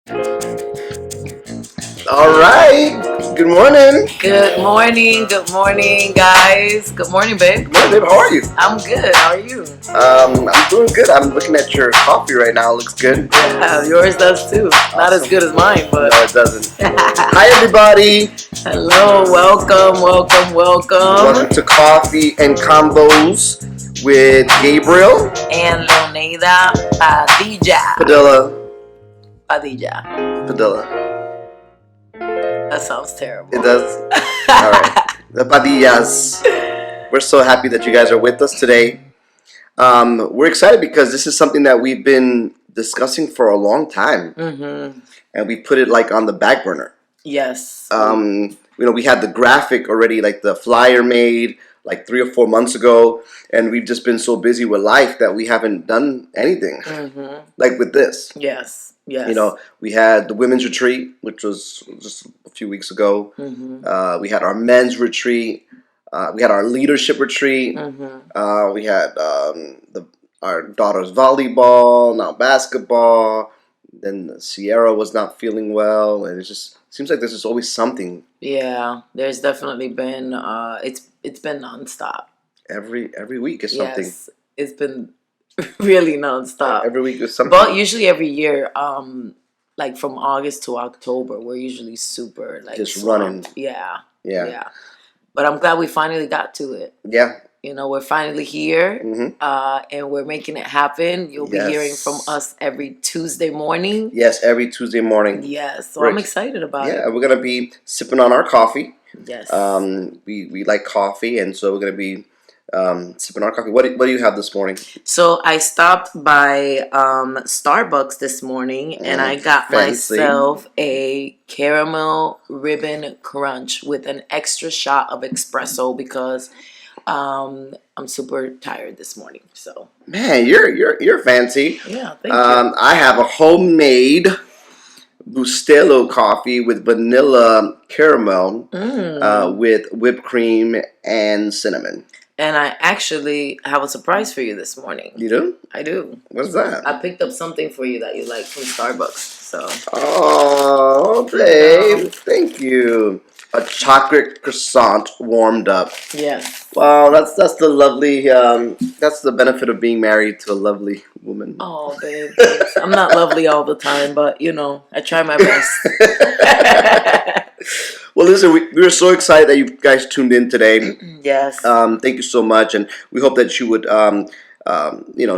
All right. Good morning. Good morning, guys. Good morning, babe. Good morning, babe. How are you? I'm good. How are you? I'm doing good. I'm looking at your coffee right now. It looks good. Yeah, yours does too. Not as good as mine, but No, it doesn't. Hi, everybody. hello, welcome. Welcome to Coffee and Convos with Gabriel And Leonida Padilla. Padilla. Padilla. That sounds terrible. It does. All right. The Padillas. We're so happy that you guys are with us today. We're excited because this is something that we've been discussing for a long time, and we put it like on the back burner. Yes. We had the graphic already, like the flyer made like 3 or 4 months ago, and we've just been so busy with life that we haven't done anything like with this. Yes. We had the women's retreat, which was just a few weeks ago. We had our men's retreat. We had our leadership retreat. We had our daughter's volleyball, now basketball. Then Sierra was not feeling well, and it just seems like there's just always something. Yeah, there's definitely been. It's been nonstop. Every week is something. Yes, it's been really nonstop. Every week is something. But usually every year, like from August to October, we're usually super like just swamped. running. Yeah. But I'm glad we finally got to it. Yeah. We're finally here, and we're making it happen. You'll be hearing from us every Tuesday morning. Yes, every Tuesday morning. Yes, so I'm excited about it. Yeah, we're gonna be sipping on our coffee. Yes. We like coffee, and so we're gonna be sipping our coffee. What do you have this morning? So I stopped by Starbucks this morning, and I got myself a caramel ribbon crunch with an extra shot of espresso because I'm super tired this morning. So man, you're fancy. Yeah, thank you. I have a homemade Bustelo coffee with vanilla caramel with whipped cream and cinnamon. And I actually have a surprise for you this morning. You do? I do. What's that? I picked up something for you that you like from Starbucks. So. Oh, babe, thank you. A chocolate croissant warmed up. Yes. Wow, that's the lovely. That's the benefit of being married to a lovely woman. Oh, babe, thanks. I'm not lovely all the time, but I try my best. Well, listen, we are so excited that you guys tuned in today. Yes. Thank you so much, and we hope that you would,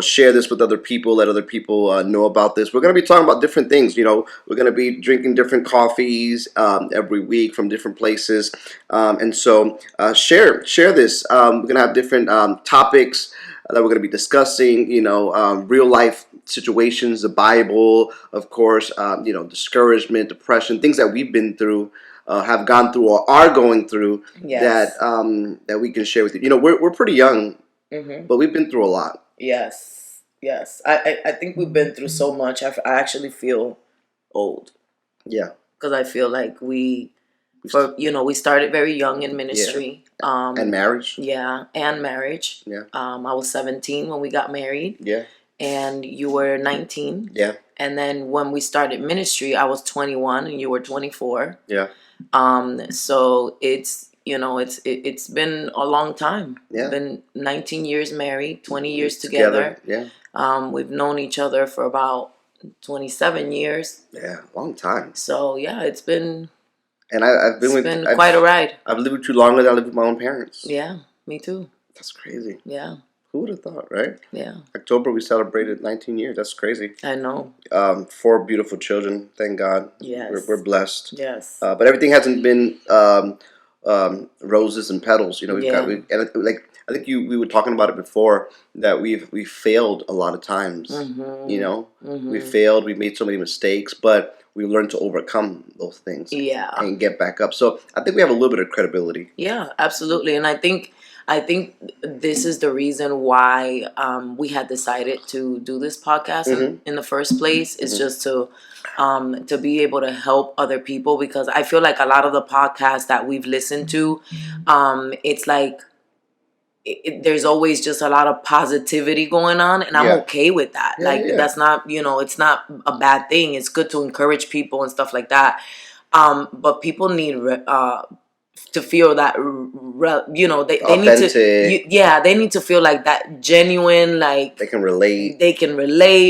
share this with other people, let other people know about this. We're going to be talking about different things. We're going to be drinking different coffees every week from different places, and so share this. We're going to have different topics that we're going to be discussing. Real life situations, the Bible, of course. Discouragement, depression, things that we've been through. Have gone through or are going through that we can share with you. We're pretty young, but we've been through a lot. Yes. I think we've been through so much. I actually feel old. Yeah. Because I feel like we started very young in ministry. Yeah. And marriage. Yeah, and marriage. Yeah. I was 17 when we got married. Yeah. And you were 19. Yeah. And then when we started ministry, I was 21 and you were 24. Yeah. So it's been a long time. Yeah. Been 19 years married, 20 years together. Yeah. We've known each other for about 27 years. Yeah, long time. So yeah, it's been. And I've been quite a ride. I've lived with you longer than I lived with my own parents. Yeah, me too. That's crazy. Yeah. Who would have thought, right? Yeah. October we celebrated 19 years. That's crazy. I know. 4 beautiful children. Thank God. Yes. We're blessed. Yes. But everything hasn't been roses and petals. I think we were talking about it before that we failed a lot of times. We failed. We made so many mistakes, but we learned to overcome those things. Yeah. And get back up. So I think we have a little bit of credibility. Yeah, absolutely. And I think this is the reason why we had decided to do this podcast in the first place. Is just to be able to help other people, because I feel like a lot of the podcasts that we've listened to, it's like there's always just a lot of positivity going on, and I'm okay with that. That's not, it's not a bad thing. It's good to encourage people and stuff like that. But people need to feel that, they need to, they need to feel like that genuine, like they can relate.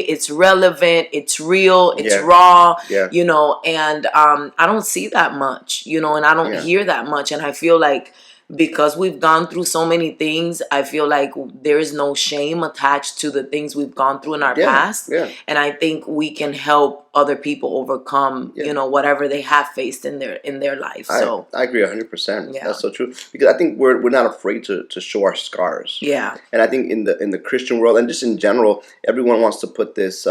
It's relevant, it's real, it's raw, and I don't see that much, and I don't hear that much, and I feel like because we've gone through so many things, I feel like there is no shame attached to the things we've gone through in our past. And I think we can help other people overcome, whatever they have faced in their life. So I agree 100%. That's so true. Because I think we're not afraid to show our scars. And I think in the Christian world, and just in general, everyone wants to put this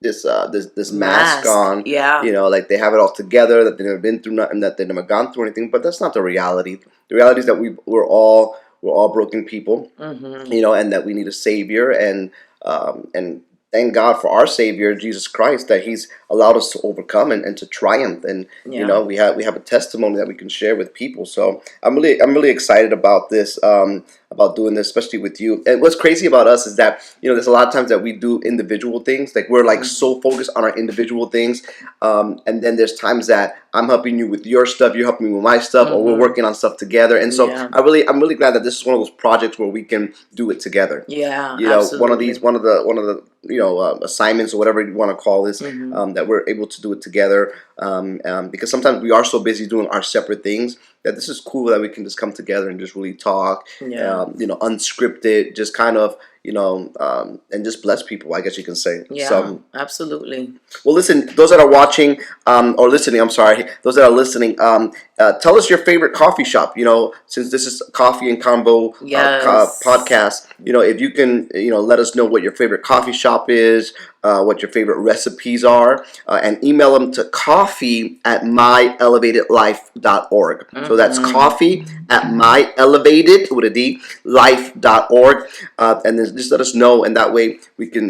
this mask on. Like they have it all together, that they've never been through nothing, that they've never gone through anything. But that's not the reality. The reality is that we're all broken people, and that we need a savior, and thank God for our Savior Jesus Christ, that He's allowed us to overcome and to triumph, and we have a testimony that we can share with people. So I'm really excited about this, about doing this, especially with you. And what's crazy about us is that there's a lot of times that we do individual things, like we're like so focused on our individual things, and then there's times that I'm helping you with your stuff, you're helping me with my stuff, or we're working on stuff together. And so I'm really glad that this is one of those projects where we can do it together. Absolutely. one of the assignments or whatever you want to call this, that we're able to do it together, because sometimes we are so busy doing our separate things that this is cool that we can just come together and just really talk, unscripted, just kind of, and just bless people, I guess you can say. So, absolutely. Well, listen, those that are watching, or listening, I'm sorry, those that are listening, tell us your favorite coffee shop. Since this is Coffee and Convo podcast, if you can, let us know what your favorite coffee shop is, what your favorite recipes are, and email them to coffee@myelevatedlife.org. So that's coffee@myelevated with a D life.org, and then just let us know, and that way we can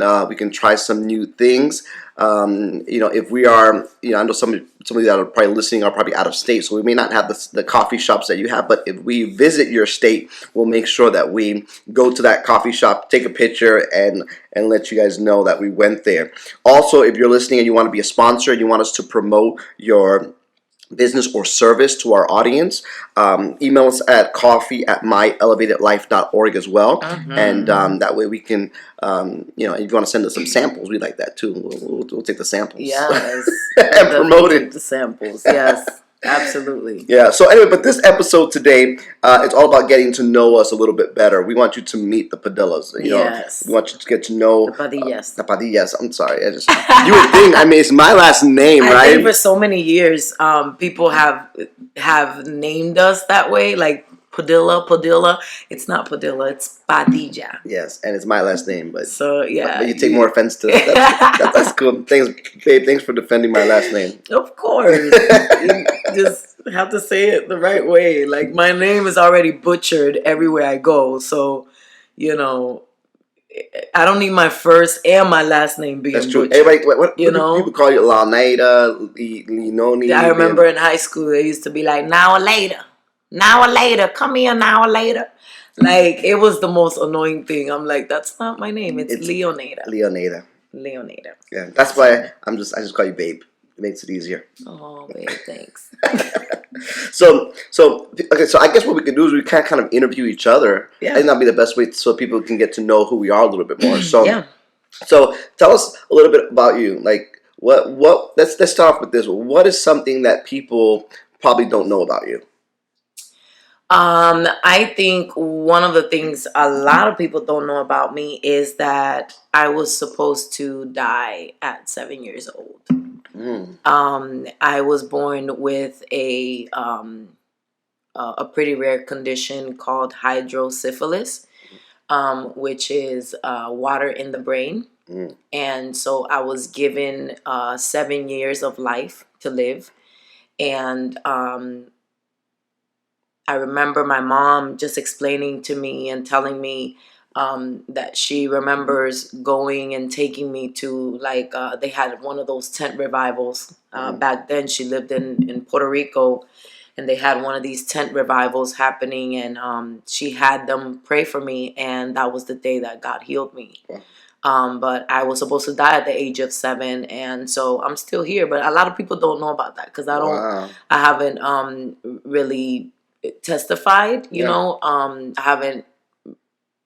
try some new things. If we are, I know some of you that are probably listening are probably out of state, so we may not have the coffee shops that you have, but if we visit your state, we'll make sure that we go to that coffee shop, take a picture, and let you guys know that we went there. Also, if you're listening and you want to be a sponsor and you want us to promote your business or service to our audience, email us at coffee@myelevatedlife.org as well, and that way we can, if you want to send us some samples, we like that too. We'll take the samples, and promote it. The samples, yes. Absolutely. Yeah. So anyway, but this episode today, it's all about getting to know us a little bit better. We want you to meet the Padillas. We want you to get to know the Padillas. The Padillas. I'm sorry. You would think. I mean, it's my last name, right? I think for so many years, people have named us that way, like Padilla. It's not Padilla, it's Padilla. Yes, and it's my last name, but so but you take more offense to it. That's cool. Thanks, babe. Thanks for defending my last name. Of course, you just have to say it the right way. Like my name is already butchered everywhere I go, so I don't need my first and my last name being That's true. butchered. Everybody, what people call you, Laneida, Linoni. I remember in high school they used to be like, "Now or later." Come here, now or later. Like, it was the most annoying thing. I'm like, that's not my name. It's Leonida. Yeah, that's why I just call you babe. It makes it easier. Oh, babe, thanks. So I guess what we could do is we can kind of interview each other. I think that'd be the best way so people can get to know who we are a little bit more. So So tell us a little bit about you. Like what let's start off with this. What is something that people probably don't know about you? I think one of the things a lot of people don't know about me is that I was supposed to die at 7 years old. I was born with a pretty rare condition called hydrocephalus, which is water in the brain. And so I was given 7 years of life to live. And I remember my mom just explaining to me and telling me that she remembers going and taking me to, like, they had one of those tent revivals. Back then she lived in Puerto Rico, and they had one of these tent revivals happening, and she had them pray for me, and that was the day that God healed me. Wow. But I was supposed to die at the age of 7, and so I'm still here. But a lot of people don't know about that because I haven't really testified. I haven't.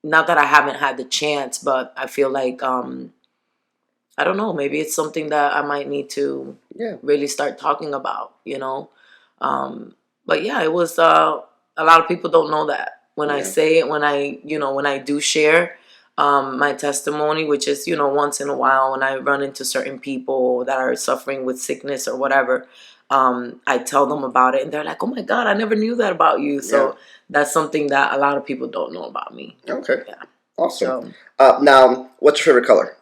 Not that I haven't had the chance, but I feel like I don't know. Maybe it's something that I might need to really start talking about. But yeah, it was a lot of people don't know that when I say it, when I do share my testimony, which is once in a while when I run into certain people that are suffering with sickness or whatever. I tell them about it, and they're like, "Oh my God, I never knew that about you." So that's something that a lot of people don't know about me. Okay. Yeah. Awesome. Now, what's your favorite color?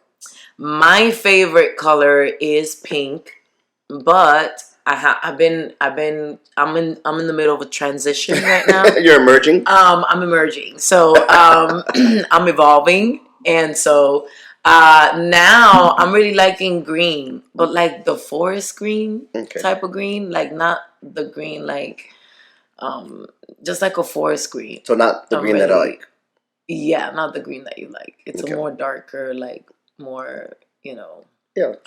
My favorite color is pink, but I'm in the middle of a transition right now. You're emerging. I'm emerging, so I'm evolving, and so. Now I'm really liking green, but like the forest green type of green, like not the green like, just like a forest green. So not the green that I like. Yeah, not the green that you like. It's a more darker, like more,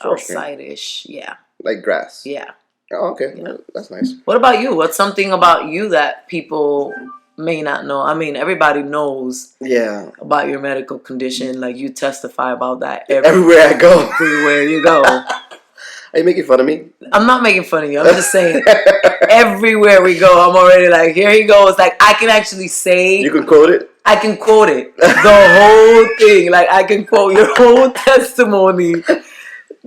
outside-ish. Yeah. Like grass. Yeah. Oh, okay. Yeah. That's nice. What about you? What's something about you that people may not know? I mean, everybody knows about your medical condition. Like, you testify about that everywhere I go. Everywhere you go. Are you making fun of me? I'm not making fun of you. I'm just saying, everywhere we go, I'm already like, here he goes. Like, I can actually say. You can quote it? I can quote it. The whole thing. Like, I can quote your whole testimony.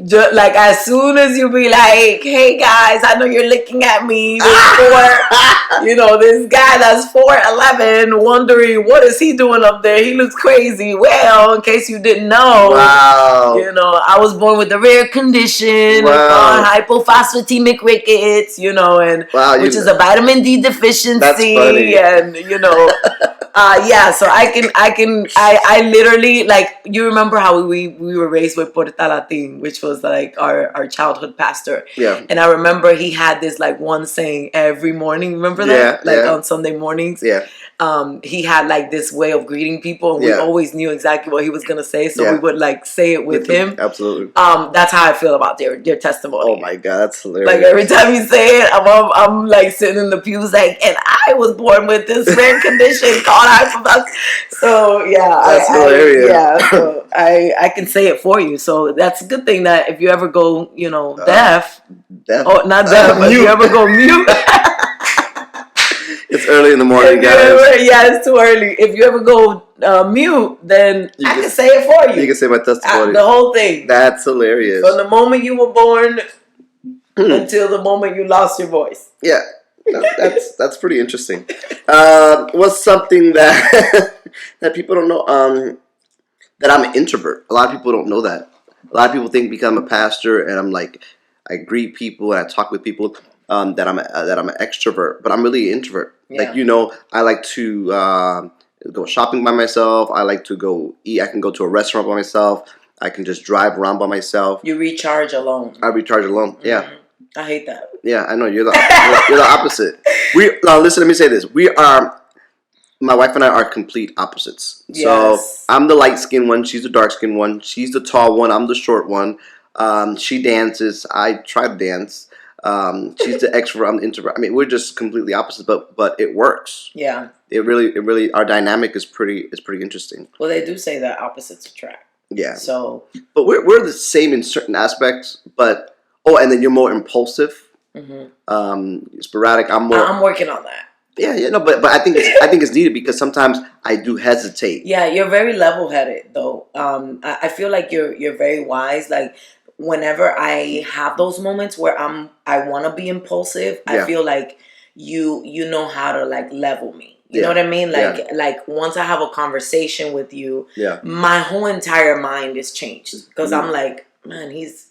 Just like as soon as you be like, "Hey guys, I know you're looking at me." This guy that's 4'11", wondering what is he doing up there. He looks crazy. Well, in case you didn't know, wow. I was born with a rare condition called hypophosphatemic rickets. Which is a vitamin D deficiency. That's funny. And so I literally, like, you remember how we were raised with Porta Latin, which was like our childhood pastor. Yeah. And I remember he had this like one saying every morning. Remember that? On Sunday mornings. Yeah. He had like this way of greeting people, and we always knew exactly what he was gonna say, so we would like say it with him. Absolutely. That's how I feel about their testimony. Oh my God, that's hilarious. Like every time you say it, I'm like sitting in the pews like, and I was born with this rare condition called hypophosphatemic. So yeah, that's hilarious. So I can say it for you. So that's a good thing that if you ever go, deaf. Oh, not deaf, but if you ever go mute. It's early in the morning, guys. It's too early. If you ever go mute, then I can say it for you. You can say my testimony. The whole thing. That's hilarious. From the moment you were born until the moment you lost your voice. Yeah. That's pretty interesting. What's something that that people don't know? That I'm an introvert. A lot of people don't know that. A lot of people think because I'm a pastor and I'm like, I greet people and I talk with people. That I'm an extrovert, but I'm really an introvert. Yeah. Like I like to go shopping by myself. I like to go eat. I can go to a restaurant by myself. I can just drive around by myself. You recharge alone. I recharge alone. Yeah. Mm-hmm. I hate that. Yeah, I know you're the opposite. Now listen. Let me say this. My wife and I are complete opposites. Yes. So I'm the light skinned one. She's the dark skinned one. She's the tall one. I'm the short one. She dances. I try to dance. She's the extrovert, I'm the introvert. I mean, we're just completely opposite, but it works. Yeah. It really, our dynamic is pretty interesting. Well, they do say that opposites attract. Yeah. So, but we're the same in certain aspects, but and then you're more impulsive, sporadic. I'm working on that. Yeah, no, but I think it's needed because sometimes I do hesitate. Yeah, you're very level-headed though. I feel like you're very wise, like. Whenever I have those moments where I want to be impulsive, I feel like you know how to like level me. You know what I mean? Like once I have a conversation with you, my whole entire mind is changed because I'm like, man, he's,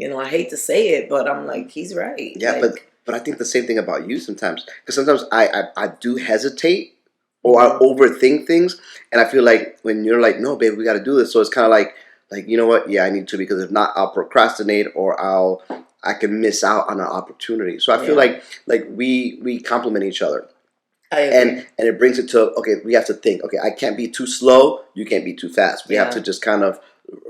I hate to say it, but I'm like, he's right. Yeah, like, but I think the same thing about you sometimes because sometimes I do hesitate or I overthink things, and I feel like when you're like, no, babe, we got to do this, so it's kind of like, you know what? Yeah, I need to because if not, I'll procrastinate or I can miss out on an opportunity. So I feel like we complement each other. And it brings it to, okay, we have to think, okay, I can't be too slow, you can't be too fast. We have to just kind of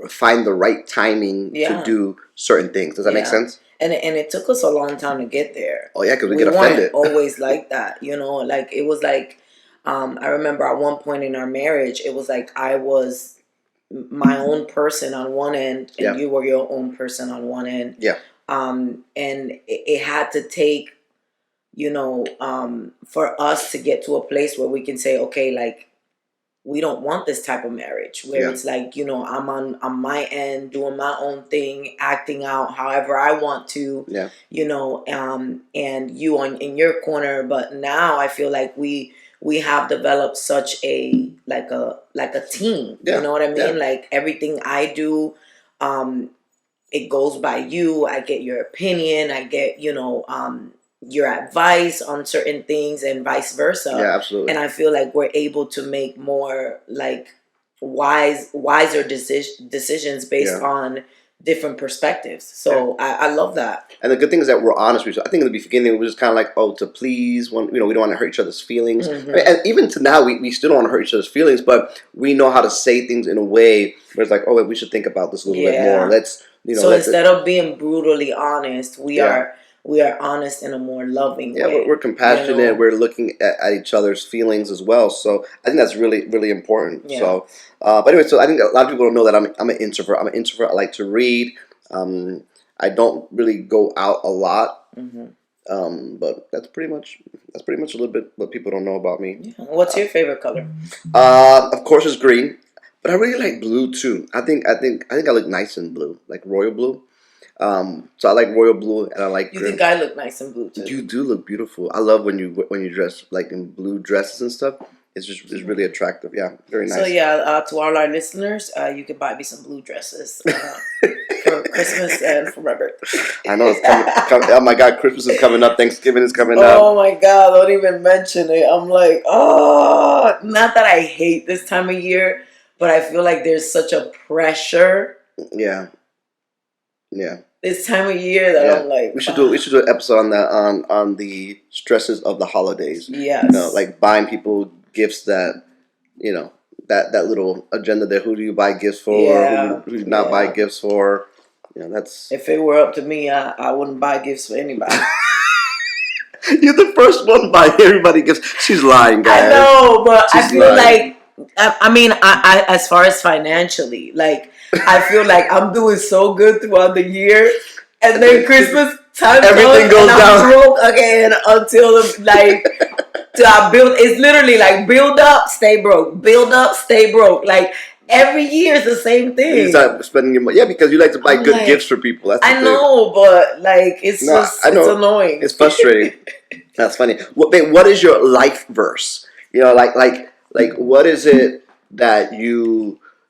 find the right timing to do certain things. Does that make sense? And it took us a long time to get there. Oh yeah, because we get offended. Always like that, you know. Like it was like, I remember at one point in our marriage, it was like I was my own person on one end, and you were your own person on one end. Yeah. And it had to take, you know, for us to get to a place where we can say, okay, like, we don't want this type of marriage where it's like, you know, I'm on my end doing my own thing, acting out however I want to, you know, and you in your corner. But now I feel like we have developed such a like a team. You know what I mean? Like everything I do, it goes by you. I get your opinion. I get, you know, your advice on certain things and vice versa. Yeah, absolutely. And I feel like we're able to make more like wiser decisions based on different perspectives. So I love that. And the good thing is that we're honest with each other. I think in the beginning it was just kind of like, oh, to please, you know, we don't want to hurt each other's feelings. I mean, and even to now, we still don't want to hurt each other's feelings, but we know how to say things in a way where it's like, oh, wait, we should think about this a little bit more. Let's, you know. So instead of being brutally honest, we are honest in a more loving way. Yeah, we're compassionate. You know? We're looking at each other's feelings as well. So I think that's really, really important. Yeah. So, but anyway, so I think a lot of people don't know that I'm an introvert. I'm an introvert. I like to read. I don't really go out a lot. But that's pretty much a little bit what people don't know about me. Yeah. What's your favorite color? Of course, it's green. But I really like blue too. I think I look nice in blue, like royal blue. So I like royal blue, and I like. You think I look nice in blue too? You do look beautiful. I love when you dress like in blue dresses and stuff. It's really attractive. Yeah, very nice. So yeah, to all our listeners, you can buy me some blue dresses for Christmas and for my birthday. I know it's coming. Oh my God, Christmas is coming up. Thanksgiving is coming up. Oh my God, don't even mention it. I'm like, oh, not that I hate this time of year, but I feel like there's such a pressure. Yeah. This time of year that I'm like, we should do an episode on that on the stresses of the holidays. Yes. You know, like buying people gifts that, you know, that little agenda there. Who do you buy gifts for? Who do you not buy gifts for? You know, that's. If it were up to me, I wouldn't buy gifts for anybody. You're the first one to buy everybody gifts. She's lying, guys. I know, but I feel like, I mean, I as far as financially, like, I feel like I'm doing so good throughout the year, and then Christmas time everything goes down. I'm broke again until like I build. It's literally like build up, stay broke. Build up, stay broke. Like every year is the same thing. You start spending your money, because you like to buy good gifts for people. That's I know, but like it's annoying. It's frustrating. That's funny. What is your life verse? You know, like what is it that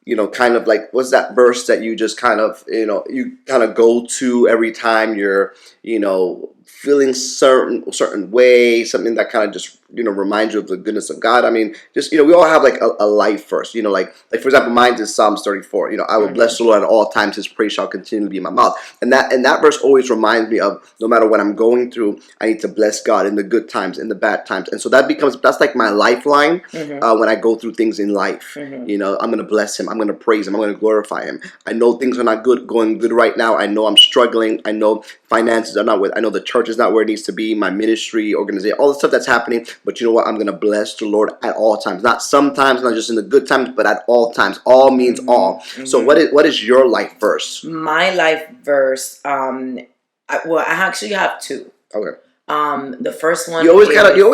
you know, kind of like, what's that verse that you just kind of, you know, you kind of go to every time you're, you know, feeling certain way, something that kind of just, you know, reminds you of the goodness of God. I mean, just, you know, we all have like a life verse, you know, like for example, mine is Psalms 34. You know, I will bless the Lord at all times; His praise shall continually be in my mouth. And that verse always reminds me of, no matter what I'm going through, I need to bless God in the good times, in the bad times. And so that's like my lifeline when I go through things in life. You know, I'm gonna bless Him. I'm gonna praise Him. I'm gonna glorify Him. I know things are not going good right now. I know I'm struggling. I know finances are not I know the church is not where it needs to be. My ministry, organization, all the stuff that's happening. But you know what? I'm gonna bless the Lord at all times. Not sometimes, not just in the good times, but at all times. All means all. So what is your life verse? My life verse. I actually have two. Okay. The first one. You always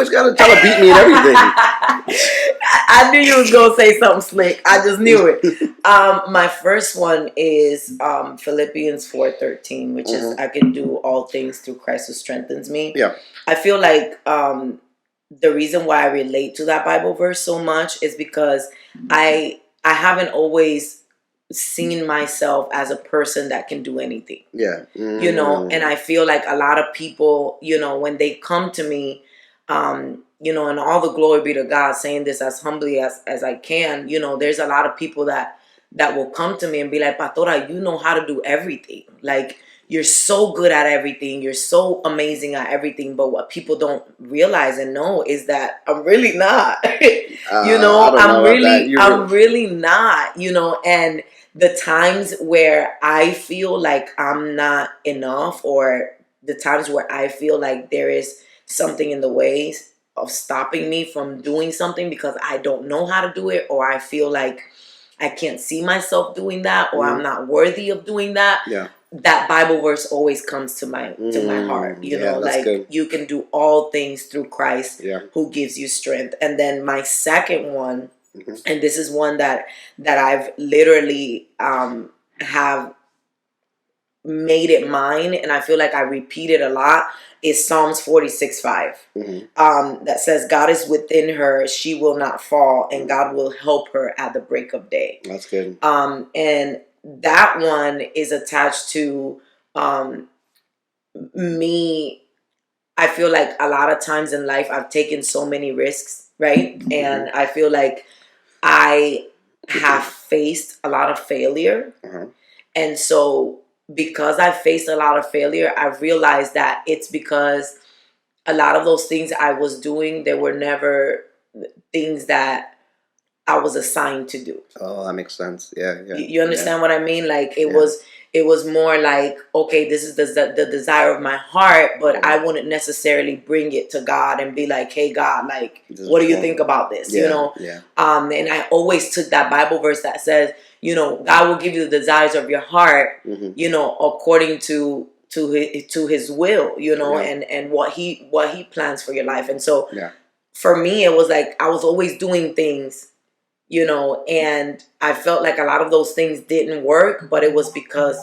gotta try to beat me and everything. I knew you was gonna say something slick. I just knew it. My first one is Philippians 4:13, which is I can do all things through Christ who strengthens me. Yeah. I feel like the reason why I relate to that Bible verse so much is because I haven't always seen myself as a person that can do anything. Yeah. You know, and I feel like a lot of people, you know, when they come to me, you know, and all the glory be to God, saying this as humbly as I can, you know, there's a lot of people that will come to me and be like, Pastora, you know how to do everything. Like, you're so good at everything, you're so amazing at everything, but what people don't realize and know is that I'm really not. I don't know about that. I'm really not, and the times where I feel like I'm not enough, or the times where I feel like there is something in the ways of stopping me from doing something because I don't know how to do it, or I feel like I can't see myself doing that, or I'm not worthy of doing that. Yeah. That Bible verse always comes to my heart. Like good. You can do all things through Christ who gives you strength. And then my second one, and this is one that I've literally have made it mine, and I feel like I repeat it a lot, is Psalms 46:5. That says, God is within her, she will not fall, and God will help her at the break of day. That's good. And that one is attached to me. I feel like a lot of times in life I've taken so many risks, right? And I feel like I have faced a lot of failure. And so because I faced a lot of failure, I've realized that it's because a lot of those things I was doing, they were never things that I was assigned to do. Oh, that makes sense. Yeah. You understand what I mean? Like it was more like, okay, this is the desire of my heart, but I wouldn't necessarily bring it to God and be like, hey God, like, what do you think about this? Yeah. And I always took that Bible verse that says, God will give you the desires of your heart, according to his will, and what he plans for your life. And so for me, it was like I was always doing things, and I felt like a lot of those things didn't work, but it was because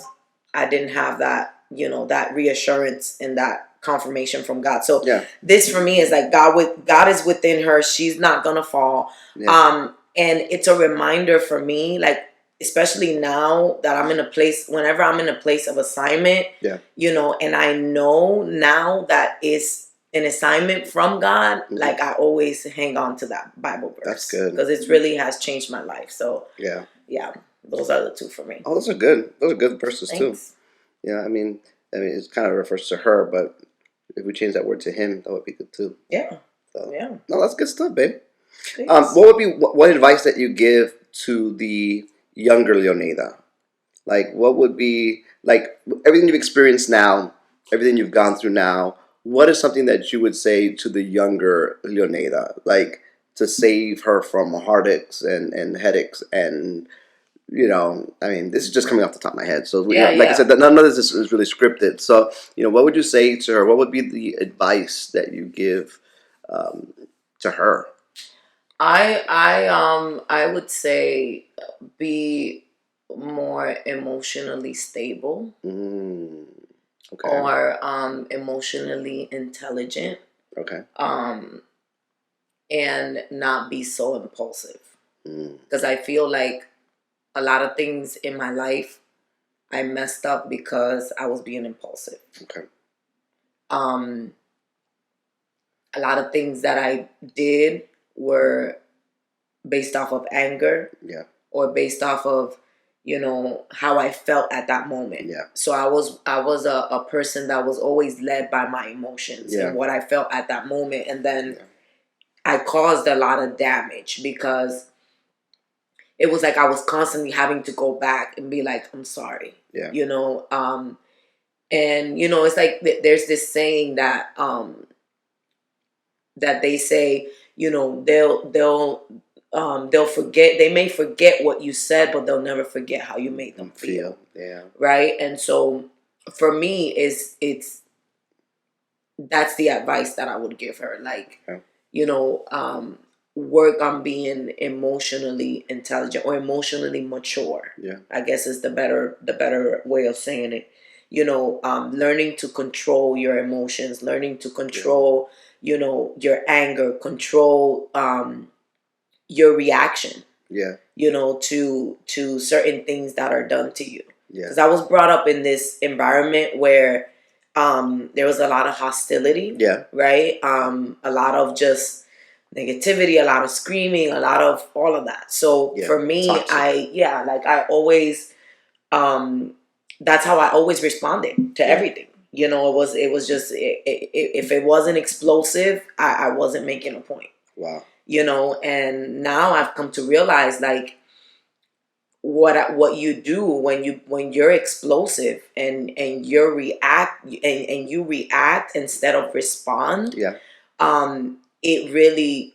I didn't have that, that reassurance and that confirmation from God. So this for me is like God is within her. She's not gonna fall. And it's a reminder for me, like, especially now that I'm in a place, whenever I'm in a place of assignment, and I know now that it's an assignment from God, like I always hang on to that Bible verse. That's good. Because it really has changed my life. So yeah, those are the two for me. Oh, those are good. Those are good verses. Thanks. Too. Yeah, I mean, it kind of refers to her, but if we change that word to him, that would be good too. Yeah. So, no, that's good stuff, babe. What would be what advice that you give to the younger Leonida? Like, what would be, like, everything you've experienced now, everything you've gone through now, what is something that you would say to the younger Leonida, like, to save her from heartaches and headaches and, I mean, this is just coming off the top of my head. So, I said, none of this is really scripted. So, what would you say to her? What would be the advice that you give to her? I would say be more emotionally stable. Okay. Or emotionally intelligent. Okay. And not be so impulsive. Because I feel like a lot of things in my life I messed up because I was being impulsive. Okay. A lot of things that I did were based off of anger. Yeah. Or based off of how I felt at that moment. Yeah. So I was a person that was always led by my emotions and what I felt at that moment. And then I caused a lot of damage because it was like I was constantly having to go back and be like, I'm sorry. Yeah. And it's like there's this saying that that they say, they'll forget. They may forget what you said, but they'll never forget how you made them feel. Yeah. Right. And so, for me, that's the advice that I would give her. Like, work on being emotionally intelligent or emotionally mature. Yeah. I guess is the better way of saying it. Learning to control your emotions, learning to control, your anger, control, your reaction, to certain things that are done to you. Because I was brought up in this environment where there was a lot of hostility. Yeah. Right. A lot of just negativity, a lot of screaming, a lot of all of that. So for me, toxic. I always that's how I always responded to Yeah. everything. You know, it was just if it wasn't explosive, I wasn't making a point. Wow. You know, and now I've come to realize like what you do when you're explosive and you react instead of respond. Yeah. It really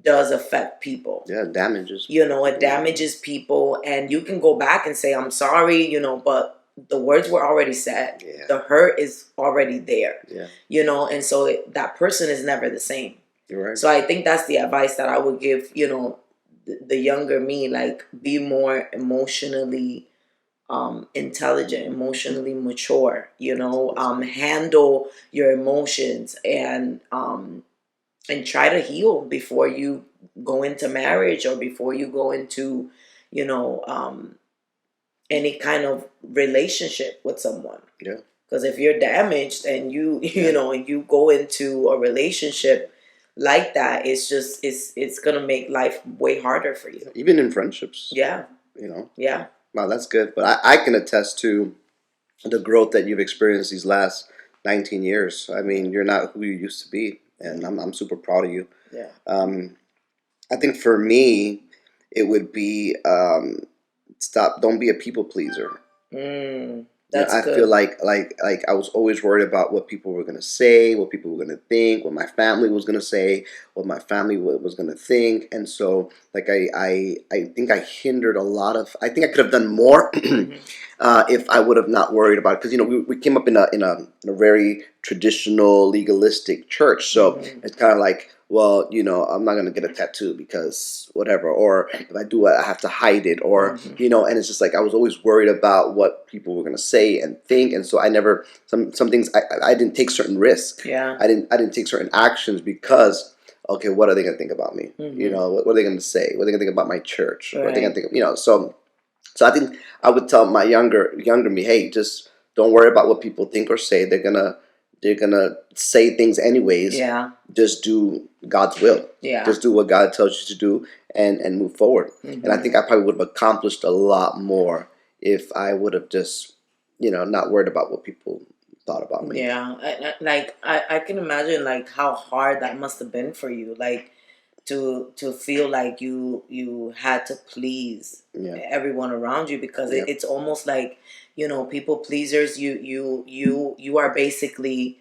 does affect people. Yeah. Damages. You know, it damages people, and you can go back and say I'm sorry, you know, but the words were already said. Yeah. The hurt is already there. Yeah. You know, and so that person is never the same. You're right. So I think that's the advice that I would give, you know, the younger me, like be more emotionally intelligent, emotionally mature, you know, handle your emotions and try to heal before you go into marriage or before you go into, you know, any kind of relationship with someone. Yeah. Because if you're damaged and you know, and you go into a relationship like that, it's gonna make life way harder for you. Even in friendships. Yeah. You know. Yeah. Wow, that's good. But I can attest to the growth that you've experienced these last 19 years. I mean, you're not who you used to be, and I'm super proud of you. Yeah. I think for me, it would be don't be a people pleaser. That's I good. feel like I was always worried about what people were gonna say, what people were gonna think, what my family was gonna say, what my family was gonna think, and so like I think I hindered a lot of. I think I could have done more if I would have not worried about it, because you know we came up in a very traditional legalistic church, so it's kind of like, well, you know, I'm not gonna get a tattoo because whatever, or if I do it, I have to hide it, or you know, and it's just like I was always worried about what people were gonna say and think, and so I never some things I didn't take certain risks. Yeah. I didn't take certain actions because okay, what are they gonna think about me? You know, what are they gonna say? What are they gonna think about my church? What are they gonna think? You know, so I think I would tell my younger me, hey, just don't worry about what people think or say. They're gonna say things anyways. Yeah. Just do God's will. Yeah. Just do what God tells you to do and move forward. And I think I probably would have accomplished a lot more if I would have just, you know, not worried about what people thought about me. Yeah. I can imagine like how hard that must have been for you. Like to feel like you had to please everyone around you, because it's almost like, you know, people pleasers, you are basically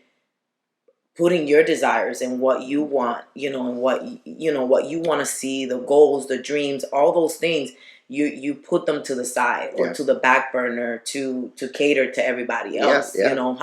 putting your desires and what you want, you know, and what you want to see, the goals, the dreams, all those things, you put them to the side or to the back burner to cater to everybody else. You know,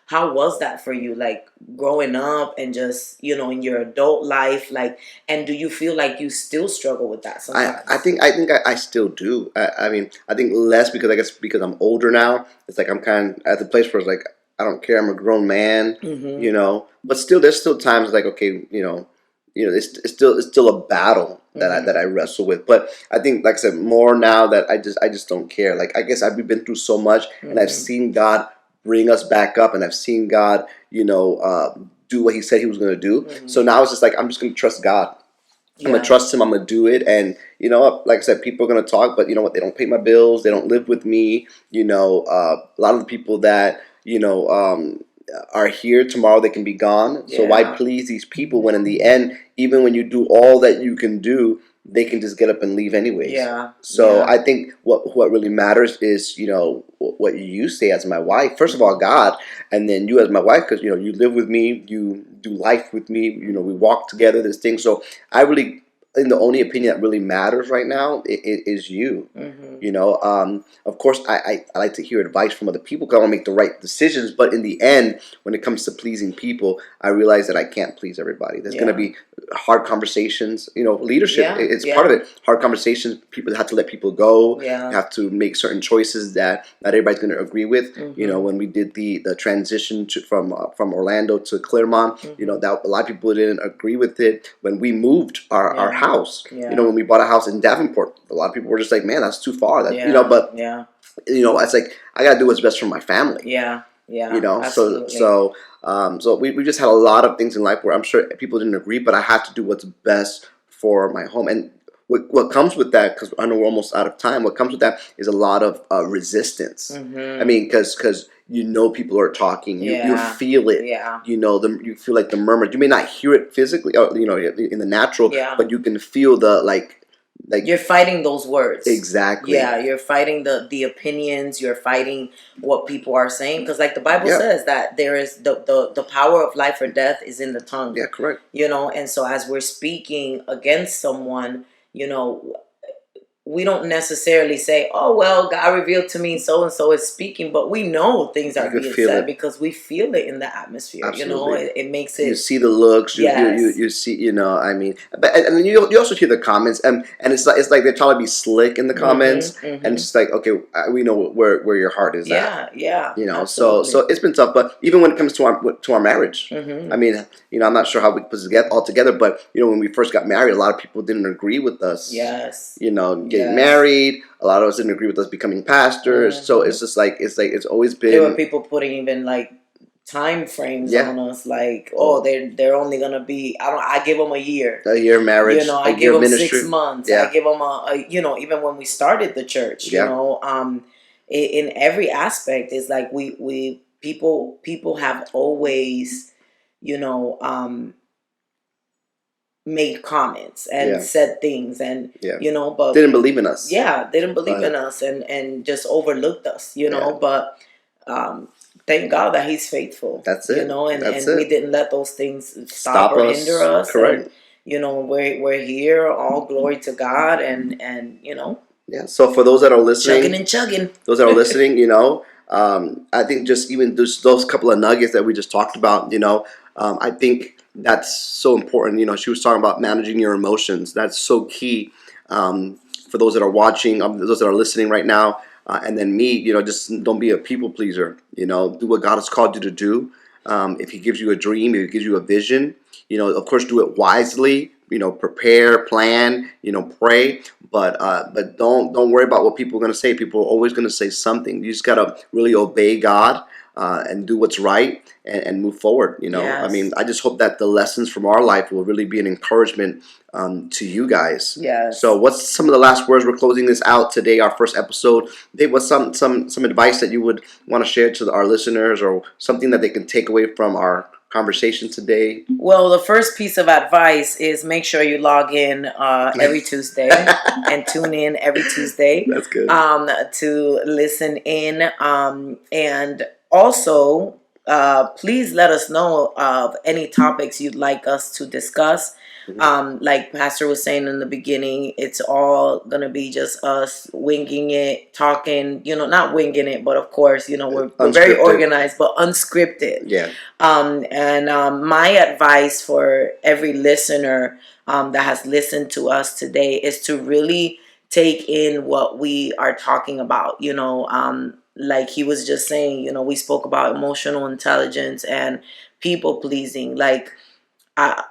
how was that for you, like growing up and just, you know, in your adult life, like, and do you feel like you still struggle with that sometimes? I think I still do. I mean, I think less because I guess because I'm older now. It's like I'm kind of at the place where it's like I don't care. I'm a grown man, you know. But still, there's still times like okay, you know, it's still a battle that I wrestle with. But I think, like I said, more now that I just don't care. Like I guess I've been through so much, and I've seen God bring us back up, and I've seen God, you know, do what He said He was going to do. So now it's just like I'm just going to trust God. I'm gonna trust Him. I'm gonna do it, and you know what? Like I said, people are gonna talk, but you know what? They don't pay my bills. They don't live with me. You know, a lot of the people that you know are here tomorrow, they can be gone. So why please these people when in the end, even when you do all that you can do, they can just get up and leave anyways. So I think what really matters is, you know, what you say as my wife. First of all, God, and then you as my wife, because you know you live with me, you do life with me. You know, we walk together. This thing. So I really, in the only opinion that really matters right now is you. You know, of course, I like to hear advice from other people because I want to make the right decisions. But in the end, when it comes to pleasing people, I realize that I can't please everybody. There's going to be hard conversations. You know, leadership, it's part of it. Hard conversations. People have to let people go. You have to make certain choices that not everybody's going to agree with. You know, when we did the transition from Orlando to Claremont, you know, that a lot of people didn't agree with it. When we moved our house, you know, when we bought a house in Davenport, a lot of people were just like, man, that's too far. That, you know, but you know, it's like I gotta do what's best for my family. You know, absolutely. So we just had a lot of things in life where I'm sure people didn't agree, but I had to do what's best for my home. And what comes with that, because I know we're almost out of time, what comes with that is a lot of resistance. I mean, because people are talking, you feel it, you feel like the murmur. You may not hear it physically, or, in the natural, but you can feel the like you're fighting those words. Exactly. Yeah, you're fighting the opinions. You're fighting what people are saying, because like the Bible says that there is the power of life or death is in the tongue. Yeah, correct. And so as we're speaking against someone, we don't necessarily say, "Oh well, God revealed to me so and so is speaking," but we know things are being said because we feel it in the atmosphere. Absolutely. It makes it. You see the looks. You see. I mean, but and then you also hear the comments, and it's like they're trying to be slick in the comments, and it's just like, okay, we know where your heart is at. Yeah. So it's been tough, but even when it comes to our marriage, I mean, I'm not sure how we put it all together, but when we first got married, a lot of people didn't agree with us. Yes. Getting married. A lot of us didn't agree with us becoming pastors. So it's just like it's always been. There were people putting even like time frames on us, like, they're only gonna be. I give them a year marriage. I give them 6 months. I give them a even when we started the church, in every aspect, it's like we people have always made comments and said things and but didn't believe in us. Didn't believe in us and just overlooked us, but thank God that He's faithful. That's it. And we didn't let those things stop or hinder us. Correct. And, we're here. All glory to God, and Yeah. So for those that are listening, chugging. Those that are listening, I think just even those couple of nuggets that we just talked about, I think that's so important. She was talking about managing your emotions. That's so key for those that are watching, those that are listening right now. And then me, just don't be a people pleaser. Do what God has called you to do. If He gives you a dream, if He gives you a vision, of course, do it wisely. Prepare, plan, pray, but don't worry about what people are going to say. People are always going to say something. You just got to really obey God and do what's right and move forward. Yes. I mean, I just hope that the lessons from our life will really be an encouragement to you guys. Yes. So what's some of the last words? We're closing this out today, our first episode. Dave, what's some advice that you would want to share to our listeners, or something that they can take away from our conversation today? Well, the first piece of advice is make sure you log in every Tuesday and tune in every Tuesday. That's good. To listen in, and also please let us know of any topics you'd like us to discuss. Like Pastor was saying in the beginning, it's all gonna be just us winging it, talking. Not winging it, but of course, we're very organized, but unscripted. Yeah. And my advice for every listener that has listened to us today is to really take in what we are talking about. Like he was just saying, we spoke about emotional intelligence and people pleasing. Like,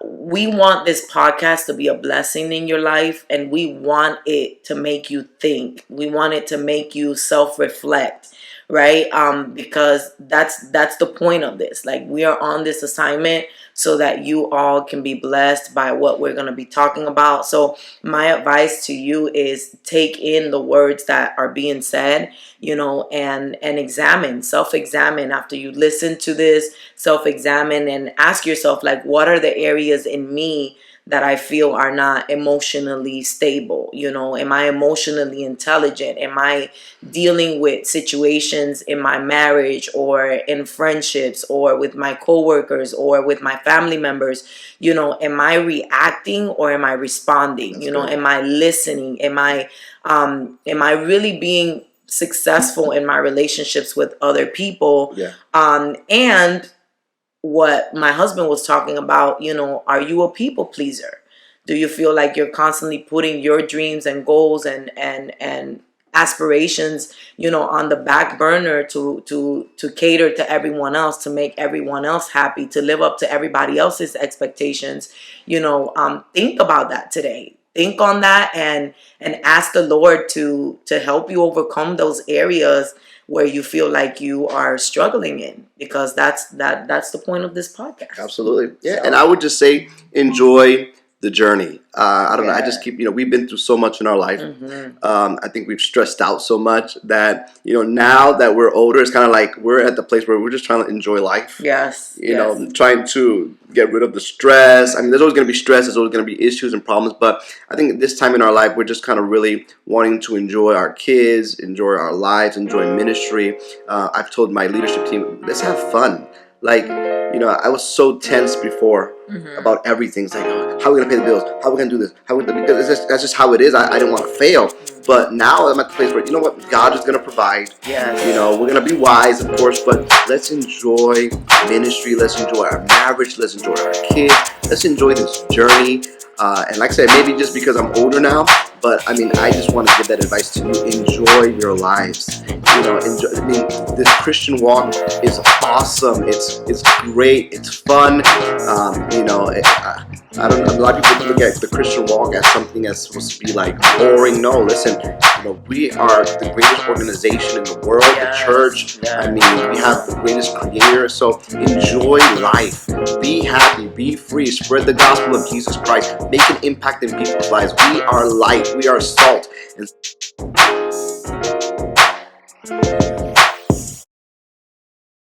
we want this podcast to be a blessing in your life, and we want it to make you think. We want it to make you self-reflect, right? Because that's the point of this. Like, we are on this assignment so that you all can be blessed by what we're going to be talking about. So my advice to you is take in the words that are being said, and self-examine after you listen to this, self-examine and ask yourself, like, what are the areas in me that I feel are not emotionally stable? Am I emotionally intelligent? Am I dealing with situations in my marriage or in friendships or with my coworkers or with my family members? Am I reacting or am I responding? Am I listening? Am I really being successful in my relationships with other people? Yeah. And what my husband was talking about, are you a people pleaser? Do you feel like you're constantly putting your dreams and goals and aspirations, on the back burner to cater to everyone else, to make everyone else happy, to live up to everybody else's expectations? Think about that today. Think on that and ask the Lord to help you overcome those areas where you feel like you are struggling in, because that's the point of this podcast. Absolutely. Yeah. So, and I would just say enjoy the journey. I don't know. I Yeah. just keep, we've been through so much in our life. I think we've stressed out so much that, now that we're older, it's kind of like we're at the place where we're just trying to enjoy life. Yes. Yes. Trying to get rid of the stress. I mean, there's always going to be stress, there's always going to be issues and problems, but I think this time in our life, we're just kind of really wanting to enjoy our kids, enjoy our lives, enjoy ministry. I've told my leadership team, let's have fun. Like, I was so tense before about everything. It's like, oh, how are we going to pay the bills? How are we going to do this? Because that's just how it is. I didn't want to fail. But now I'm at the place where, you know what? God is going to provide. Yes. We're going to be wise, of course, but let's enjoy ministry. Let's enjoy our marriage. Let's enjoy our kids. Let's enjoy this journey. And like I said, maybe just because I'm older now, but I mean, I just want to give that advice to you. Enjoy your lives. This Christian walk is awesome. It's great. It's fun. I don't know. A lot of people look at the Christian walk as something that's supposed to be like boring. No, listen. We are the greatest organization in the world, the church. Yes. I mean, we have the greatest creator. So enjoy life. Be happy. Be free. Spread the gospel of Jesus Christ. Make an impact in people's lives. We are light. We are salt. And